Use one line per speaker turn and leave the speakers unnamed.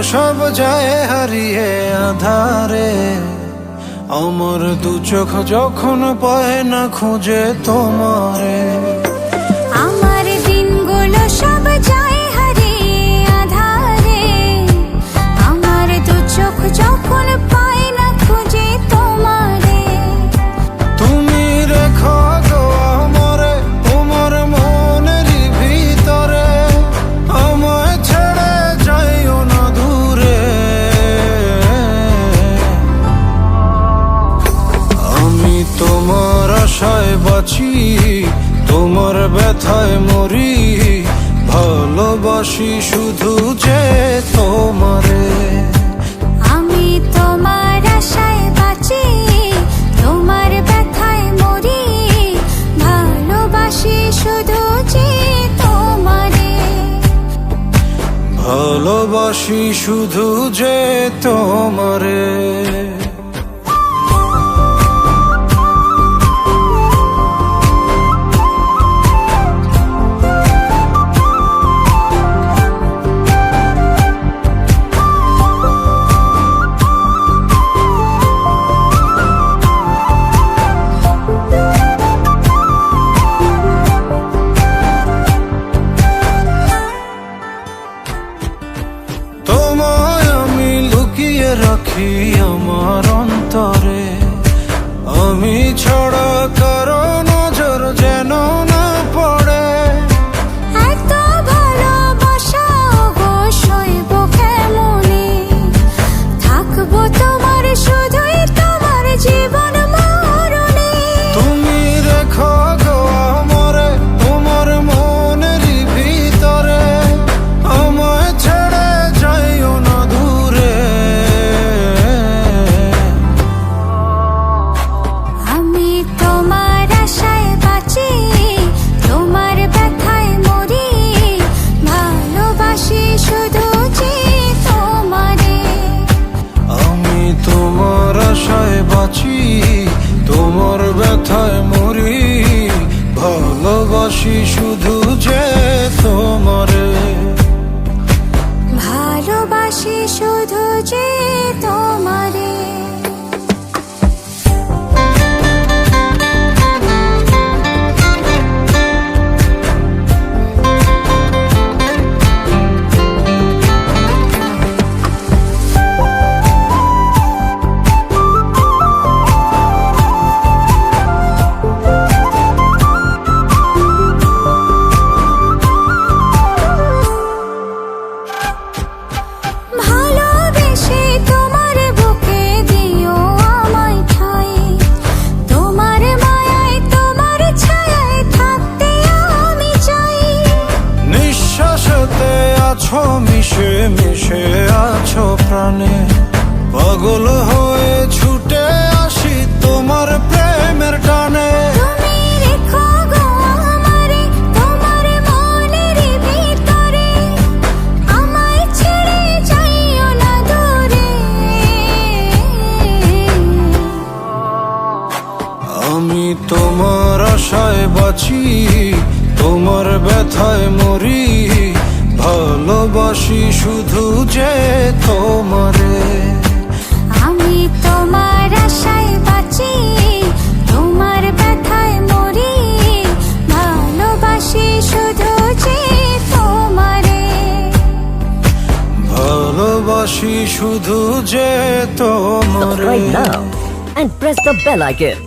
সব যায় হারিয়ে আধারে, আমার দু চোখ যখন পায় না খুঁজে তোমারে।
আমার দিনগুলো সব যায় হারিয়ে আধারে, আমার দু চোখ যখন পায় না খুঁজে তোমারে।
তুমি রেখো গো আমারে তোমার মনেরই ভিতরে, আমায় ছেড়ে যাইও না দূরে। আমি তোমার আশায় বাঁচি, তোমার ব্যথায় মরি, ভালোবাসি শুধু যে তোমারে।
আমি তোমার আশায় বাঁচি, তোমার ব্যথায় মরি, ভালোবাসি শুধু যে তোমারে।
ভালোবাসি শুধু যে তোমারে। তোমায় আমি লুকিয়ে রাখি আমার অন্তরে, আমি ছড়া কারো নজর যেন না পড়ে।
এত ভালোবাসা গো সইব কেমনে, থাকবো তোমার শুধুই তোমার জীবন মরণে।
তুমি রেখো গো আমারে তোমার মনেরই ভিতরে, আমায় ছেড়ে যাইও না দূরে।
আমি তোমার আশায় বাঁচি, তোমার ব্যথায় মরি, ভালোবাসি শুধু যে তোমারে।
আমি তোমার আশায় বাঁচি, তোমার ব্যথায় মরি, ভালোবাসি শুধু যে তোমারে।
ভালোবাসি শুধু যে তোমারে। ভালোবেসে তোমার বুকে দিও আমায় ঠাঁই, তোমার মায়ায় তোমার ছায়ায় থাকতে আমি চাই।
নিঃশ্বাসতে আছো মিশে মিশে আছো প্রাণে, পাগল হয়ে ছুটে আসি তোমার প্রেমের টানে।
তুমি রেখো গো আমারে তোমার মনেরই ভিতরে, আমায় ছেড়ে যাইও না দূরে।
আমি তোমার আশায় বাঁচি, তোমার ব্যথায় মরি, ভালোবাসি শুধু যে তোমারে।
আমি তোমার আশায় বাঁচি, তোমার ব্যথায় মরি, ভালোবাসি শুধু যে তোমারে।
ভালোবাসি শুধু যে তোমারে।
Subscribe now and press the bell icon.